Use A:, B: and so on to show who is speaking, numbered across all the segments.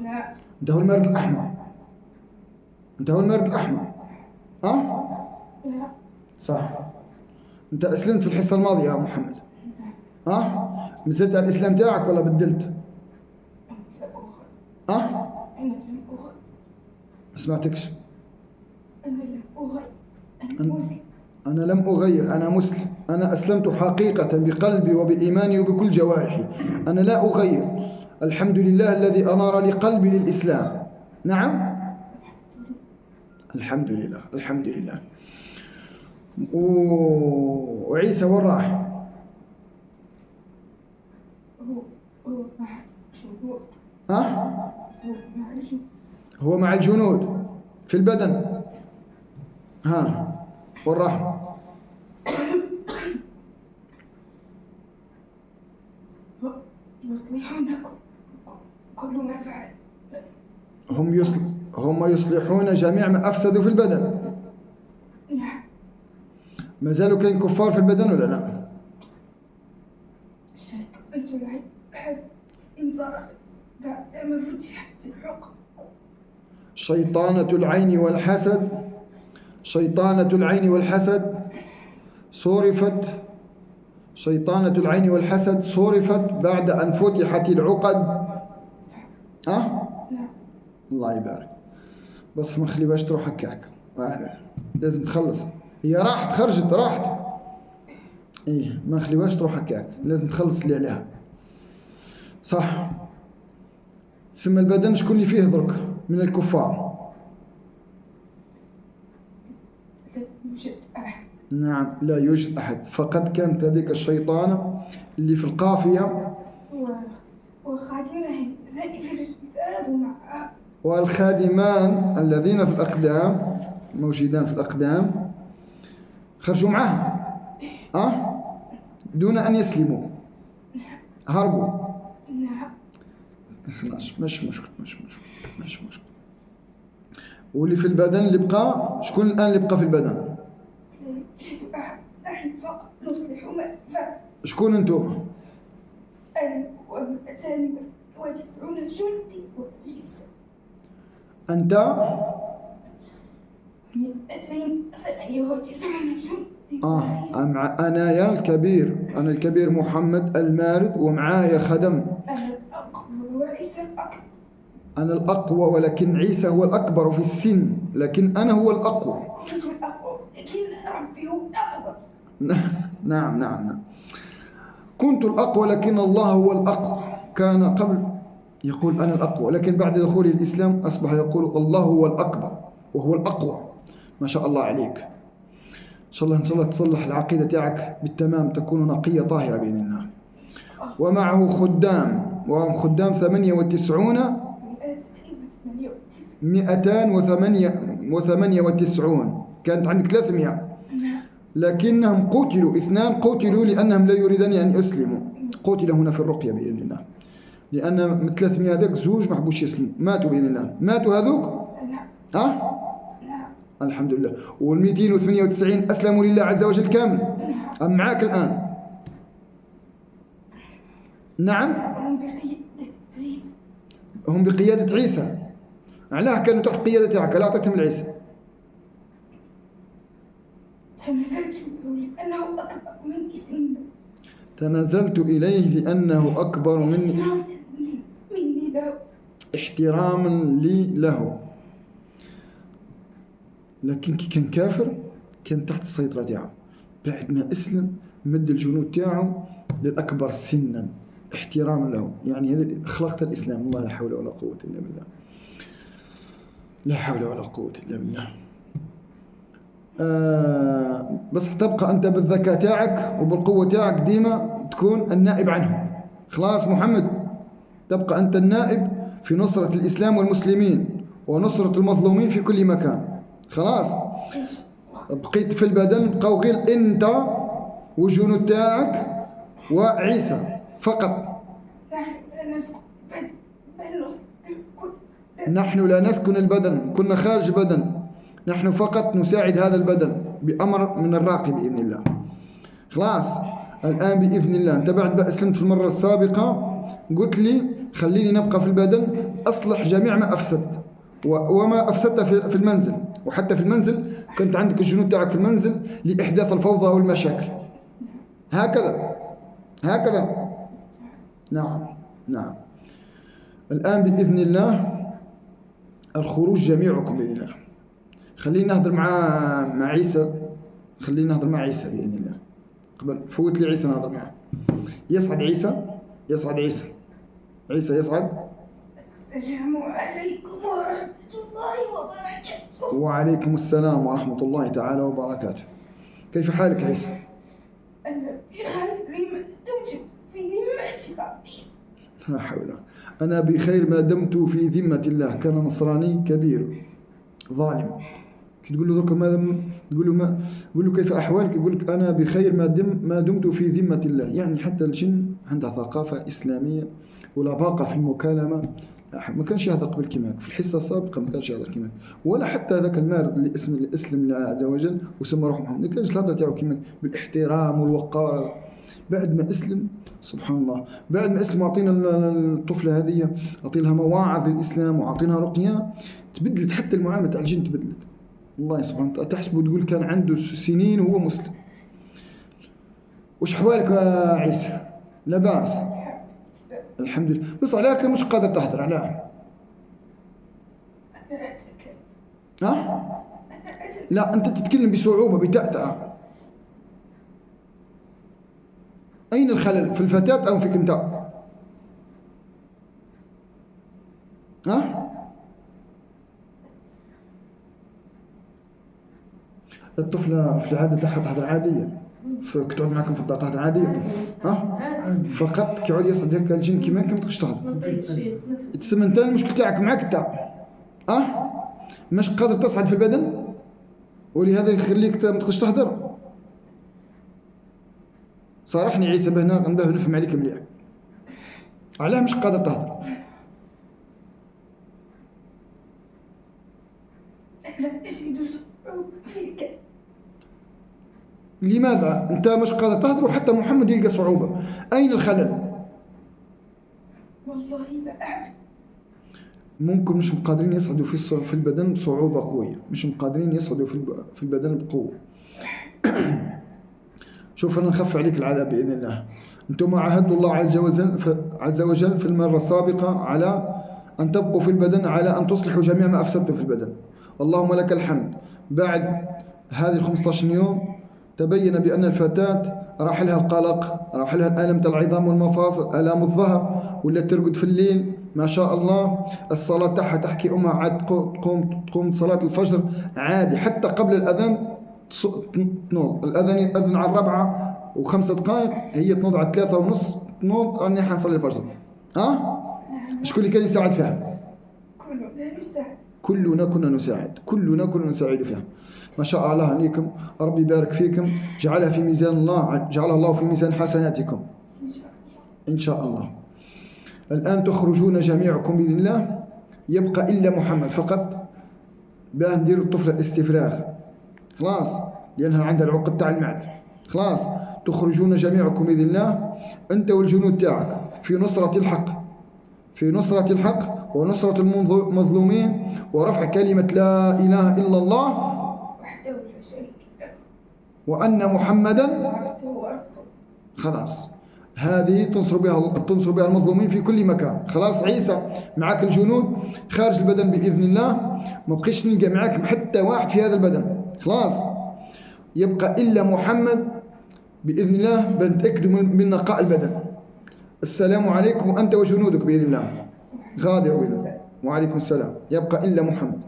A: لا.
B: أنت هو المارد الأحمر. أنت هو المارد الأحمر. ها؟
A: لا.
B: صح. أنت أسلمت في الحصة الماضية يا محمد. ها؟ مزدت على الإسلام تاعك ولا بدلت؟ ها؟
A: أنا لم أغير.
B: ما سمعتكش.
A: أنا لم أغير. أنا مسلم.
B: أنا لم أغير، أنا مسلم. أنا أسلمت حقيقة بقلبي وبإيماني وبكل جوارحي. أنا لا أغير. الحمد لله الذي أنار لي قلبي للإسلام. نعم. الحمد لله الحمد لله. وعيسى وين راح؟
A: هو مع الجنود.
B: ها؟
A: هو مع الجنود.
B: هو مع الجنود في البدن. ها وين راح؟
A: يصلحون كل ما فعل.
B: هم يصلحون جميع ما أفسدوا في البدن.
A: نعم.
B: ما زالوا كاين كفار في البدن ولا لا؟
A: الشيطان انصرفت بعدما فتحت العقد.
B: شيطانة العين والحسد، شيطانة العين والحسد صرفت. شيطانة العين والحسد صرفت بعد أن فتحت العقد. ها؟
A: نعم.
B: الله يبارك. بس ما نخليهاش تروح هكاك، لازم تخلص. هي راحت خرجت راحت. ايه ما نخليهاش تروح هكاك، لازم تخلص اللي عليها. صح. تسمى البدن شكون اللي فيه درك من الكفار؟
A: لا يوجد أحد.
B: نعم لا يوجد أحد. فقد كانت هذيك الشيطانة اللي في القافية
A: وخادمهم ذائب في الكتاب ومع
B: والخادمان الذين في الأقدام موجودان في الأقدام خرجوا معها دون أن يسلموا، هربوا.
A: نعم.
B: خلاص مش مشكل. واللي في البدن اللي بقى شكون الآن اللي بقى في البدن؟
A: لا يوجد أحد. نحن فقط نصلح ما فعل.
B: شكون أنتم؟
A: أنا و290 جندي وعيسى.
B: أنت
A: 298 جندي وعيسى.
B: أنا الكبير، أنا الكبير محمد المارد ومعايا خدم.
A: أنا الأقوى وعيسى الأكبر.
B: أنا الأقوى ولكن عيسى هو الأكبر في السن، لكن أنا هو الأقوى.
A: كنت الأقوى لكن ربي هو الأقوى.
B: نعم. كنت الأقوى لكن الله هو الأقوى. كان قبل يقول أنا الأقوى، لكن بعد دخول الإسلام أصبح يقول الله هو الأكبر وهو الأقوى. ما شاء الله عليك. إن شاء الله تصلح العقيدة تاعك بالتمام، تكون نقية طاهرة بإذن الله. ومعه خدام، وهم خدام 298. كانت عندك 300 لكنهم قتلوا. 2 قتلوا لأنهم لا يريدون أن يسلموا. قتل هنا في الرقية بإذن الله، لأن من 300 هذاك 2 ما حبوش يسلموا، ماتوا بإذن الله. ماتوا هذوك؟ ها؟ الحمد لله. وال 298 أسلموا لله عز وجل كامل. أم معاك الآن؟ نعم. هم بقيادة عيسى. علاه كانوا تحت قيادة تاعك؟ لا أعطيتهم العيسى.
A: تنازلت إليه لأنه أكبر مني
B: احتراما لي له. لكن كي كان كافر كان تحت السيطرة تاعه. بعد ما أسلم مد الجنود تاعه للأكبر سنا احتراما له. يعني هذا أخلاق الإسلام. الله لا حول ولا قوة إلا بالله. لا حول ولا قوة إلا بالله. بس تبقى أنت بالذكاء تاعك وبالقوة تاعك ديما تكون النائب عنهم. خلاص محمد، تبقى أنت النائب في نصرة الإسلام والمسلمين ونصرة المظلومين في كل مكان. خلاص بقيت في البدن، بقاو غير أنت والجنود تاعك وعيسى فقط. نحن لا نسكن البدن، كنا خارج بدن. نحن فقط نساعد هذا البدن بأمر من الراقي بإذن الله. خلاص الآن بإذن الله. أنت بعد ما أسلمت في المرة السابقة قلت لي خليني نبقى في البدن أصلح جميع ما أفسدت وما أفسدت في المنزل. وحتى في المنزل كنت عندك الجنود تاعك في المنزل لإحداث الفوضى والمشاكل. هكذا. نعم. الآن بإذن الله الخروج جميعكم بإذن الله. خلينا نهضر مع عيسى. بإذن الله. قبل فوت لي عيسى نهضر معه. يصعد عيسى. عيسى يصعد.
A: السلام عليكم ورحمة الله وبركاته.
B: وعليكم السلام ورحمة الله تعالى وبركاته. كيف حالك عيسى؟
A: أنا بخير ما دمت في ذمة ربي.
B: لا حول. أنا بخير ما دمت في ذمة الله. كان نصراني كبير ظالم، كي تقول له ذوك ماذا، تقول له كيف أحوالك، يقول لك أنا بخير ما دمت في ذمة الله. يعني حتى الجن عندها ثقافة إسلامية ولباقة في المكالمة. ما كانش يهضر قبل كيماك في الحصة السابقة، ما كانش يهضر كيماك، ولا حتى ذاك المارد اللي اسلم الله عز وجل وسمى روحه محمد، ما كانش الهضرة تاعو كيماك بالاحترام والوقار. بعد ما أسلم سبحان الله، بعد ما أسلم وعطينا الطفلة هذه، عطيناها مواعظ الإسلام وعطيناها رقية، تبدلت حتى المعاملة تاع الجن تبدلت. الله سبحانه وتعالى تحسبه تقول كان عنده سنين وهو مسلم. وش أحوالك يا عيسى؟ لا بأس الحمد لله. بس عليك مش قادر تهدر علاه.
A: أنا أتكلم.
B: ها؟ لا أنت تتكلم بصعوبة بتأتأة. أين الخلل؟ في الفتاة أو فيك أنت؟ ها؟ الطفلة في العادة تاعها تهدر عادية، كتقعد معكم في الدار تهدر عادية. ها؟ فقط كيعود يصعد هكا الجن كيما ما تقدرش تهدر. تسمى أنت المشكل تاعك معك أنت. مش قادر تصعد في البدن ولهذا يخليك ما تقدرش تهدر. صارحني عيسى بهنا نفهم عليك مليح. علاه مش قادر تهدر؟
A: أنا أجد صعوبة في الكلام.
B: لماذا أنت مش قادر تهدر وحتى محمد يلقى صعوبة؟ أين الخلل؟
A: والله لا أعلم.
B: ممكن مش قادرين يصعدوا في البدن بصعوبة قوية، مش قادرين يصعدوا في البدن بقوة. شوف أنا نخف عليك العذاب بإذن الله. أنتم عاهدوا الله عز وجل في المرة السابقة على أن تبقوا في البدن، على أن تصلحوا جميع ما أفسدتم في البدن. اللهم لك الحمد. بعد هذه 15 يوم تبين بأن الفتاة راح لها القلق، راح لها الألم تاع العظام والمفاصل، آلام الظهر، ولا ترقد في الليل ما شاء الله. الصلاة تاعها تحكي أمها عاد تقوم صلاة الفجر عادي، حتى قبل الأذان تنوض. الأذان يأذن على 4:05 دقائق، هي تنوض على 3:30 تنوض راني حنصلي الفجر. شكون اللي كان يساعد فيها؟ كلنا كنا نساعد فيها. ما شاء الله عليكم، ربي يبارك فيكم، جعلها في ميزان الله، جعلها الله في ميزان حسناتكم إن شاء الله. الآن تخرجون جميعكم بإذن الله، يبقى إلا محمد فقط. باه ندير الطفلة الاستفراغ خلاص، لأنها عندها العقد تاع المعدة خلاص. تخرجون جميعكم بإذن الله أنت والجنود تاعك في نصرة الحق ونصرة المظلومين ورفع كلمة لا إله إلا الله
A: وحده لا شريك له
B: وأن محمدا
A: هو رسول.
B: خلاص هذه تنصر بها المظلومين في كل مكان. خلاص عيسى معك الجنود خارج البدن بإذن الله، ما بقيش نلقى معك حتى واحد في هذا البدن خلاص. يبقى إلا محمد بإذن الله، بنتأكدوا من نقاء البدن. السلام عليكم وأنت وجنودك بإذن الله غادر بإذن الله. وعليكم السلام. يبقى إلا محمد.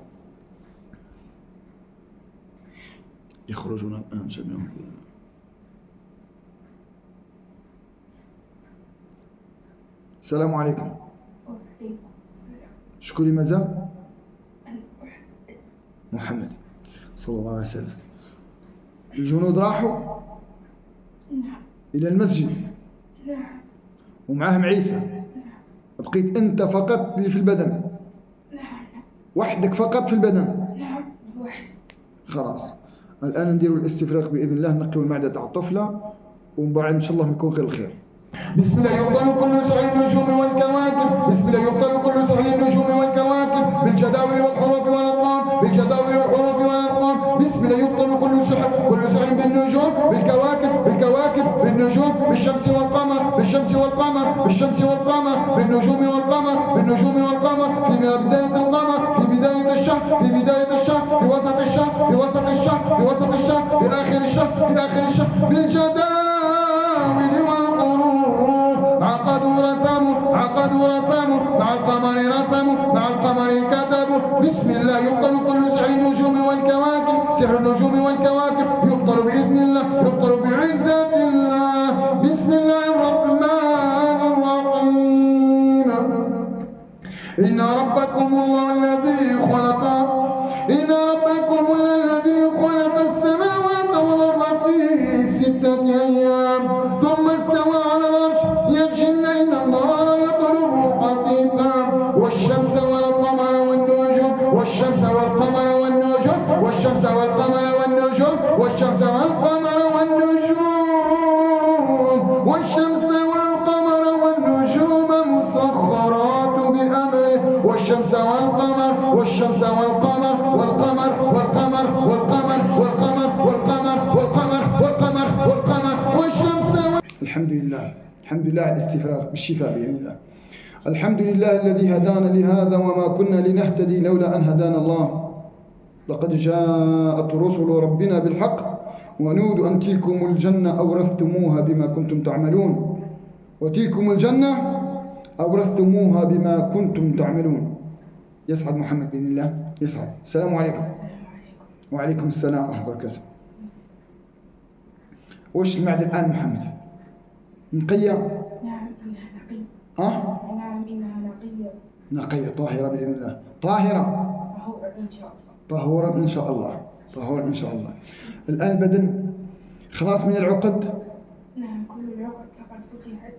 B: يخرجون الآن جميعهم بإذن الله. السلام عليكم. شكون اللي مازال؟ محمد صلى الله عليه وسلم. الجنود راحوا إلى المسجد ومعاهم عيسى، بقيت أنت فقط اللي في البدن، وحدك فقط في البدن. خلاص الآن نديروا الاستفراغ بإذن الله، نقيوا المعدة تاع الطفلة ومن بعد إن شاء الله يكون غير الخير. بسم الله يبطل كل سحر النجوم والكواكب، بسم الله يبطل كل سحر النجوم بالشمس والقمر بالشمس والقمر بالشمس والقمر بالنجوم والقمر بالنجوم والقمر في بداية القمر في بداية الشهر في بداية الشهر في وسط الشهر في وسط الشهر في وسط الشهر في آخر الشهر في آخر الشهر بالجداول والحروف عقدوا رسموا مع القمر رسموا مع القمر كتبوا بسم الله يبطل كل سحر النجوم والكواكب سحر النجوم والكواكب يبطل بإذن الله يبطل بعزة الله بسم الله الرحمن الرحيم إن ربكم الله الذي خلق السماوات والأرض في 6 أيام ثم استوى على العرش يغشي الليل النهار يطلبه حثيثا والشمس والقمر والنجوم والشمس والقمر والنجوم والشمس والقمر والنجوم والشمس والقمر والنجوم والشمس والقمر والنجوم مسخرات بأمره والشمس والقمر والشمس والقمر والقمر والقمر والقمر والقمر والقمر والقمر والقمر والقمر والشمس الحمد لله على الاستفراغ بالشفاء بإذن الله. الحمد لله الذي هدانا لهذا وما كنا لنهتدي لولا أن هدانا الله. لقد جاءت رسل ربنا بالحق ونودوا أن تلكم الجنة أورثتموها بما كنتم تعملون وتلكم الجنة أورثتموها بما كنتم تعملون. يسعد محمد بإذن الله يسعد. السلام عليكم. وعليكم السلام ورحمة الله وبركاته. وش المعدة الآن محمد؟ نقية؟
A: نعم إنها نقية. نعم إنها
B: نقية طاهرة بإذن الله. طاهرة طهورا إن شاء الله. طهورا إن شاء الله. الآن البدن خلاص من العقد؟
A: نعم كل العقد لقد فتحت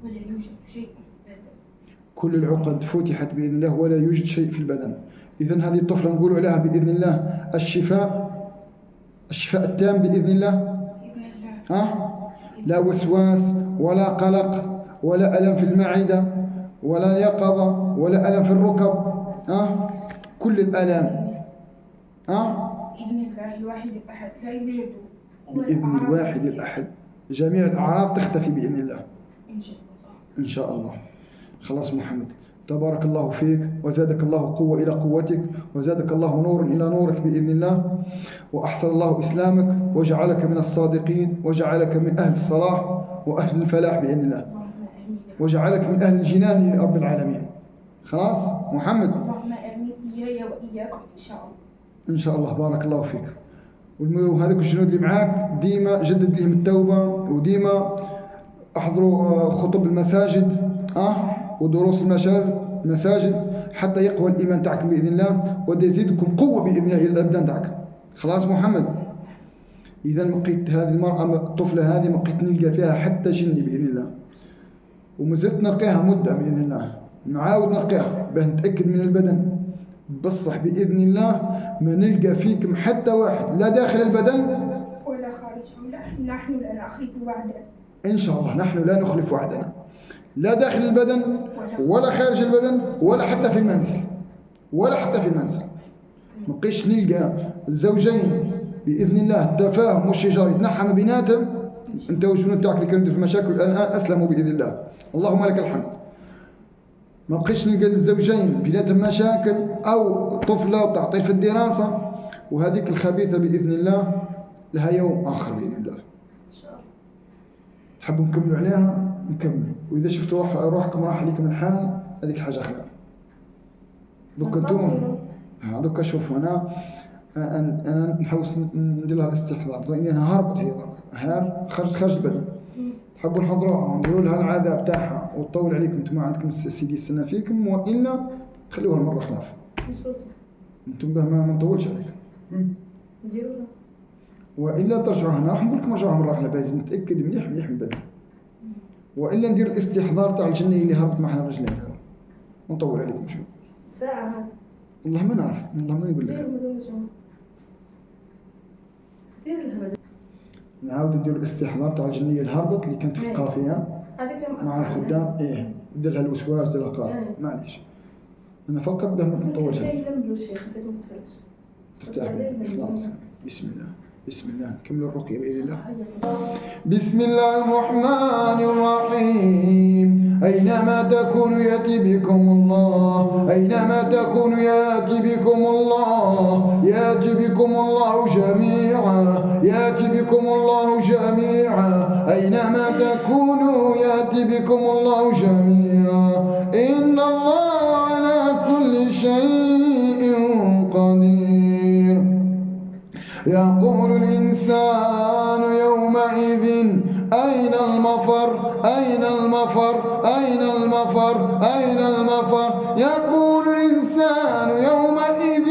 A: ولا يوجد شيء في البدن.
B: كل العقد فتحت بإذن الله ولا يوجد شيء في البدن. إذن هذه الطفلة نقول عليها بإذن الله الشفاء التام بإذن الله. لا وسواس ولا قلق ولا ألم في المعدة ولا يقظة ولا ألم في الركب. كل الآلام
A: بإذن الله الواحد الأحد لا يوجد.
B: بإذن الواحد الأحد جميع الأعراض تختفي بإذن الله إن شاء الله. خلاص محمد تبارك الله فيك وزادك الله قوة إلى قوتك وزادك الله نور إلى نورك بإذن الله وأحسن الله إسلامك وجعلك من الصادقين وجعلك من أهل الصلاح وأهل الفلاح بإذن الله وجعلك من أهل الجنان يا رب العالمين. خلاص محمد
A: اللهم آمين إياي وإياكم إن شاء الله.
B: إن شاء الله بارك الله فيك. وهذوك الجنود اللي معاك ديما جدد لهم التوبة وديما احضروا خطب المساجد ودروس المساجد حتى يقوى الإيمان تاعكم بإذن الله ويزيدكم قوة بإذن الله إلى الأبدان تاعكم. خلاص محمد إذا لقيت هذه المرأة الطفلة هذه ما لقيت نلقى فيها حتى جني بإذن الله ومازلت نلقاها مدة بإذن الله نعاود نلقاها باه نتأكد من البدن بصح بإذن الله ما نلقى فيكم حتى واحد لا داخل البدن
A: ولا خارجه. نحن لا نخلف وعدنا
B: إن شاء الله. نحن لا نخلف وعدنا لا داخل البدن ولا خارج البدن ولا حتى في المنزل ما بقيش نلقى الزوجين بإذن الله التفاهم والشجار يتنحى ما بيناتهم. انت والجنود تاعك اللي كانوا في مشاكل الآن أسلموا بإذن الله اللهم لك الحمد. ما بقيش نلقى الزوجين بيناتهم مشاكل أو طفلة وتعطيل في الدراسة وهذيك الخبيثة بإذن الله لها يوم آخر بإذن الله. تحبوا نكملوا عليها نكمل وإذا شفتوا روحكم راح عليكم الحال هذيك حاجة أخرى. دوك انتم دوك شوفوا أنا نحوس ندير لها الاستحضار لأني أنا هربت هي خرجت البدن. تحبوا نحضروها ونديروا لها العذاب تاعها وتطول عليكم انتم ما عندكم السيدي يستنى فيكم والا تخلوها المره خلاف انتم به ما نطولش عليكم
A: نديروا
B: والا ترجعوا هنا راح نقول لكم رجعوا مره اخرى باز نتاكد مليح من البدن والا ندير الاستحضار تاع الجنيه اللي هربت معها رجلين ونطول عليكم شوي
A: ساعه هذه
B: والله ما نعرف والله ما نقول لك نعاودوا نديروا الاستحضار تاع الجنيه الهربت اللي كانت في القافيه مع الخدام ندير لها الوسواس ديال القافيه معليش انا فقط باه ما نطولش عليك ترتاح خلاص بسم الله. بسم الله كملوا الرقية بإذن الله. بسم الله الرحمن الرحيم. أينما تكونوا يأتي بكم الله، أينما تكونوا يأتي بكم الله، يأتي بكم الله جميعا، يأتي بكم الله جميعا. أينما تكونوا يأتي بكم الله جميعا. إن الله على كل شيء قدير. يقول الإنسان يومئذ أين المفر، أين المفر، أين المفر، أين المفر. يقول الإنسان يومئذ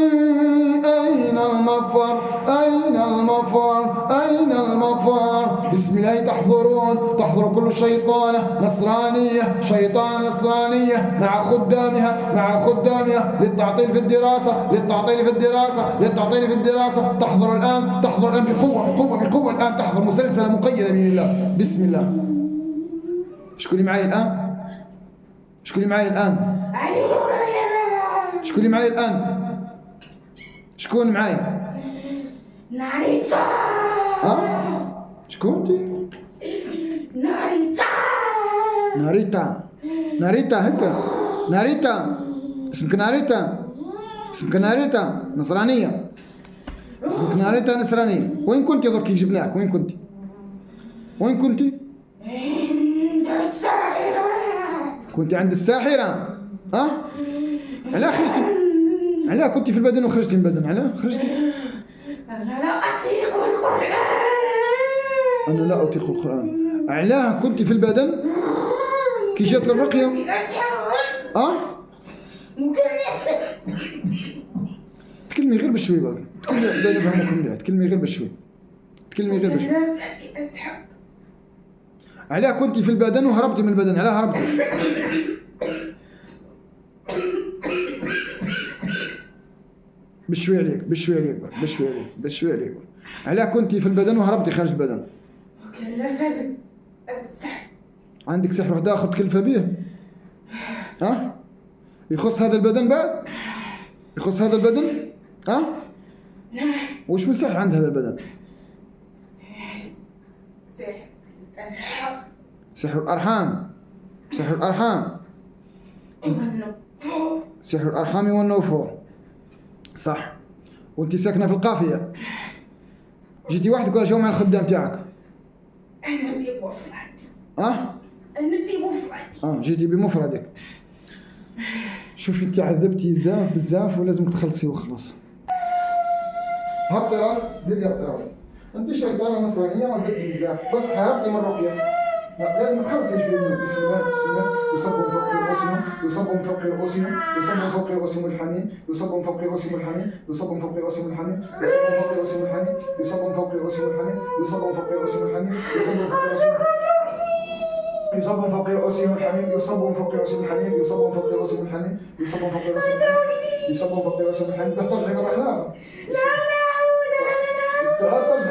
B: أين المفر، أين المفر، أين المفر. بسم الله تحضرون، تحضر كل شيطانة نصرانية، شيطانة نصرانية مع خدامها للتعطيل في الدراسة، للتعطيل في الدراسة، للتعطيل في الدراسة. تحضر الآن، تحضر الآن بقوة الآن، تحضر مسلسلة مقيدة بإذن الله. بسم الله. شكون اللي معي الآن؟ شكون اللي معي الآن؟ شكون اللي معي الآن؟ شكون معي؟
A: ناريتا.
B: شكون انتي؟ ناريتا هكا. ناريتا اسمك ناريتا، اسمك ناريتا نصرانية، اسمك ناريتا نصرانية. وين كنتي دركي جبناك؟ وين كنتي؟ وين كنتي؟
A: عند الساحرة.
B: كنتي عند الساحرة؟ علاه خرجتي؟ علاه كنتي في البدن وخرجتي من البدن؟ علاه خرجتي؟
A: أنا لا أطيق القرآن.
B: أنا لا أطيق القرآن. علاه كنتي في البدن؟ كي جات الرقية؟ تكلمي غير بشوي برك، تكلمي لا نفهمكم مليح، تكلمي غير بشوي، تكلمي غير بشوي. علاه كنتي في البدن وهربتي من البدن؟ علاه هربتي؟ بشوي عليك، بشوي عليك برك، بشوي عليك، بشوي عليك. علاه كنتي في البدن وهربتي خارج البدن؟ عندك سحر واحد آخر تكلفة به؟ يخص هذا البدن بعد؟ يخص هذا البدن؟
A: نعم.
B: وش من سحر عند هذا البدن؟ سحر الأرحام. سحر الأرحام. سحر الأرحام والنوفور. صح. وانت ساكنة في القافية. جيتي وحدك ولا جاو مع الخدام تاعك؟
A: أنا بمفردي.
B: أنا
A: بمفردي.
B: جيتي بمفردك. شوفي انت عذبتي بزاف ولازمك تخلصي وخلاص. هبطي راسك، زيدي هبطي راسك. انت شيطانة نصرانية وعذبتي بزاف، بس هبطي من الرقية. لا لازم تخلصي شوي منه. بسم الله بسم الله. يصب من فوق رؤوسهم، يصب من فوق رؤوسهم، يصب من فوق رؤوسهم الحميم، يصب من فوق رؤوسهم الحميم، يصب من فوق رؤوسهم الحميم، يصب من فوق رؤوسهم الحميم، يصب من فوق رؤوسهم الحميم، يصب من فوق رؤوسهم الحميم، يصب من فوق رؤوسهم الحميم، يصب من فوق رؤوسهم الحميم، يصب من فوق رؤوسهم الحميم، يصب من فوق رؤوسهم الحميم، يصب من فوق رؤوسهم الحميم. ترجعي مرة خلافة. ترجعي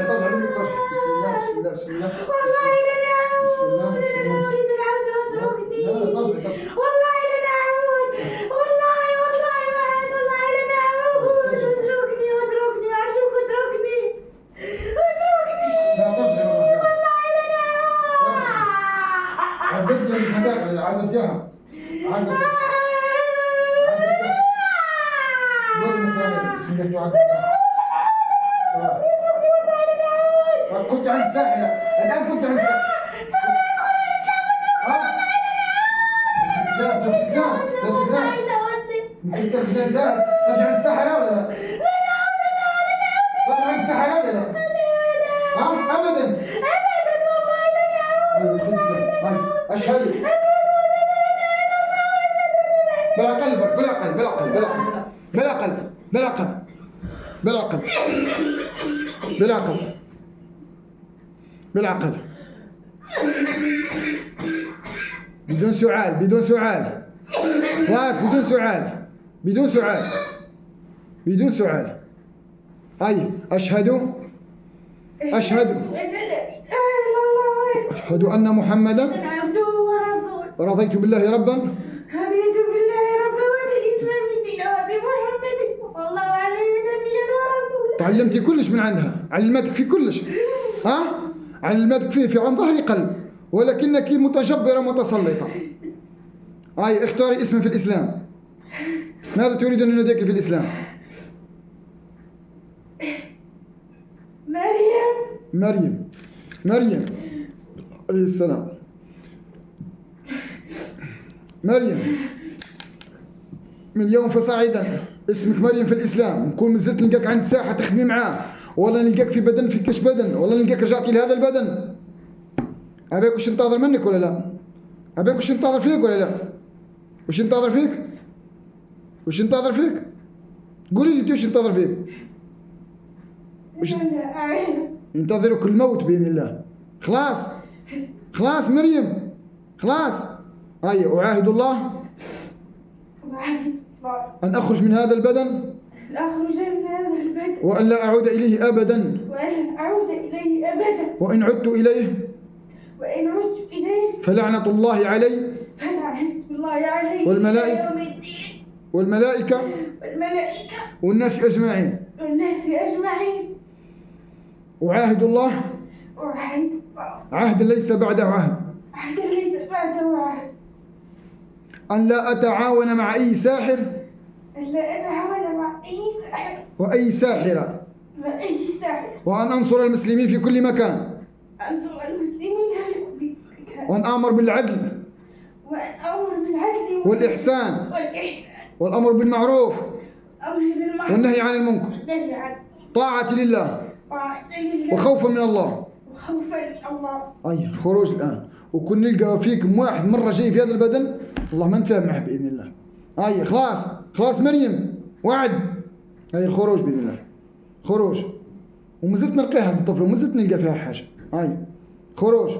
B: بسم الله بسم الله بسم الله.
A: والله لن أعود.
B: بسم الله بسم الله.
A: أنا أريد العودة واتركني.
B: لا ترجعي.
A: والله لن أعود. والله ما عاد. والله لن أعود. اتركني أرجوك اتركني.
B: لا ترجعي مرة خلافة.
A: والله لن أعود.
B: عذبتي الفتاة عذبتيها. قول النصرانية بسم الله تعذبتها. كنت عند الساحرة، الآن كنت عند الساحرة. الإسلام ممكن ترجع الإسلام، ترجع عند الساحرة ولا لا؟ ترجع عند الساحرة ولا لا؟ أبدا والله لن أعود. أشهد بلا قلب بلا قلب بلا قلب بلا قلب بلا قلب بلا قلب بلا قلب بلا قلب بالعقل بدون سؤال بدون سؤال واس بدون سؤال بدون سؤال بدون سؤال. هاي أشهد أشهد أن محمدا
A: عبده ورسوله.
B: رضيت بالله ربا
A: رضيت بالله ربا وبالإسلام دينا وبمحمد صلى الله عليه نبيا ورسولا.
B: تعلمتي كلش من عندها، علمتك في كلش، ها؟ علمتك في عن ظهر قلب، ولكنك متجبرة متسلطة. هاي اختاري اسم في الإسلام. ماذا تريد أن نديك في الإسلام؟ مريم عليه السلام. مريم من اليوم فصاعدا اسمك مريم في الإسلام. نكون مزلت نلقاك عند ساحة تخدمي معاه، ولا نلقاك في بدن في كش بدن، ولا نلقاك رجعتي لهذا البدن. أبيك وش ننتظر منك ولا لا؟ أبيك وش ننتظر فيك ولا لا؟ وش ننتظر فيك؟ وش ننتظر فيك؟ قولي لي وش ننتظر فيك؟ وش ينتظرك الموت بإذن الله. خلاص مريم، خلاص. أعاهد الله أن أخرج من هذا البدن، وأن لا أعود إليه أبدا، وإن عدت إليه فلعنة الله علي والملائكة والناس أجمعين. أعاهد الله عهدا ليس بعده عهد أن لا أتعاون مع أي ساحر وأي ساحرة، وأن أنصر المسلمين في كل مكان، وأن أمر بالعدل والإحسان والأمر بالمعروف والنهي عن المنكر، طاعة لله وخوفا من الله. الخروج الآن. وكن نلقى فيكم واحد مرة جاي في هذا البدن الله ما نفهم معه بإذن الله. خلاص مريم وعد. الخروج بإذن الله. خروج. ومازلت نلقى هذا الطفل ومازلت نلقى فيها حاجة. خروج.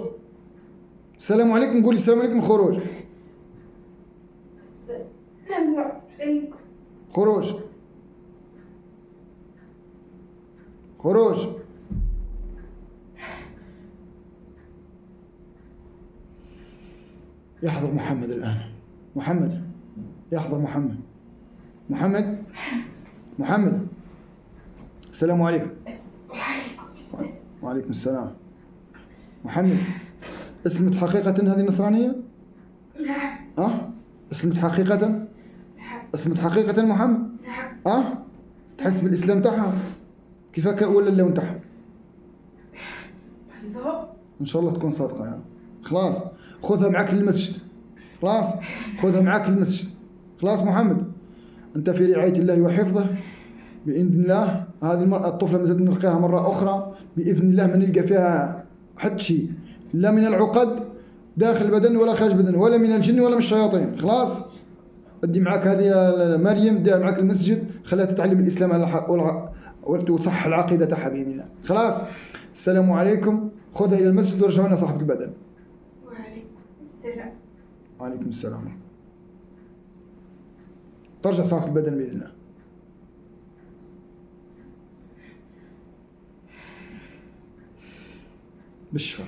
B: السلام عليكم. قولي السلام عليكم. خروج.
A: السلام عليكم.
B: خروج. يحضر محمد الآن. يحضر محمد. السلام عليكم. وعليكم السلام. محمد، اسلمت حقيقة هذه نصرانية؟
A: نعم.
B: اسلمت حقيقة محمد؟ نعم. تحس بالإسلام تاعها؟ كيف ولا اللون تاعها؟
A: بيضاء.
B: إن شاء الله تكون صادقة يعني. خلاص خذها معك للمسجد. خلاص محمد، أنت في رعاية الله وحفظه بإذن الله. هذه المرأة الطفلة مازلت نلقاها مرة أخرى بإذن الله، ما نلقى فيها حتى شيء، لا من العقد داخل البدن ولا خارج البدن، ولا من الجن ولا من الشياطين. خلاص ادي معك هذه مريم، ديها معك المسجد، خليها تتعلم الإسلام وتصحح العقيدة تاعها بإذن الله. خلاص. السلام عليكم. خذها إلى المسجد ورجعوا لنا صاحبة البدن. وعليكم السلام. ترجع صاحبة البدن بإذن الله. بالشفاء.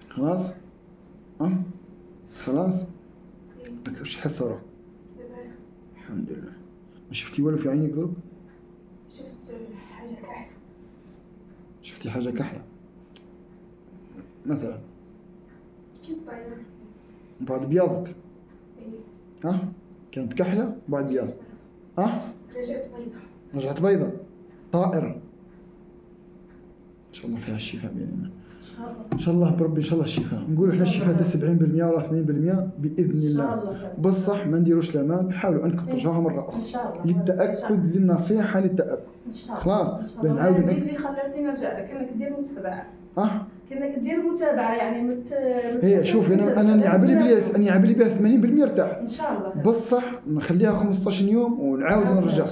B: خلاص. خلاص. وش حسرة؟ الحمد لله. ما شفتي ولا في عينك ضرب؟ شفتي حاجة كحلة مثلا؟ بعد بياضت. كانت كحلة بعد بياض. رجعت بيضة. طائرة. إن شاء الله فيها الشفاء بإذن الله. إن شاء الله بربي. إن شاء الله الشفاء. نقول إحنا الشفاء ده 70% ولا 80% بإذن الله. بصح ما نديروش الأمان. حاولوا أنكم ترجعوها مرة أخرى للتأكد، للنصيحة للتأكد. خلاص بنعاود
A: اللي خلاتني نرجع لك انك دير متابعة. كأنك دير متابعة يعني
B: هي شوف أنا يعبلي بها 80% ارتاح.
A: إن شاء الله.
B: بصح نخليها 15 يوم ونعاود نرجع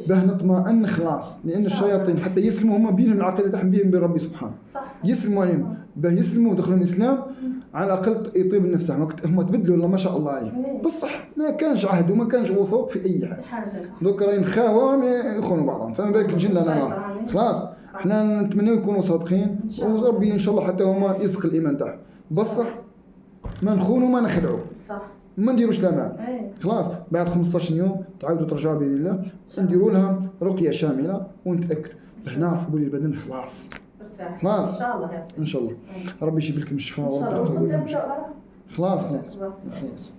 B: باه نطمئن. خلاص لأن الشياطين حتى يسلموا هم بينهم العقيدة تاعهم بين ربي سبحانه. يسلموا عليهم باه يسلموا ودخلوا الإسلام على الأقل يطيب النفس. هم تبدلوا والله ما شاء الله عليهم. بصح ما كانش عهد وما كانش وثوق في أي حاجة. دوك راهي نخاوة يخونوا بعضهم. فما بالك الجن لا نرى. خلاص احنا نتمنى يكونوا صادقين وربي ان شاء الله حتى هما يسق الايمان تاعهم. بصح ما نخونوا ما نخدعوا. ما نديروش تمام.
A: ايه
B: خلاص بعد 15 يوم تعاودوا ترجعوا باذن الله، نديروا لها رقيه شامله ونتاكدوا باش نعرفوا بلي البدن خلاص.
A: ارتاح
B: خلاص.
A: ان شاء الله يا
B: ان شاء الله. ربي يجيب لكم الشفاء
A: ان شاء
B: وربي
A: الله.
B: يقوي لكم.
A: وخذ
B: خلاص خلاص. خلاص.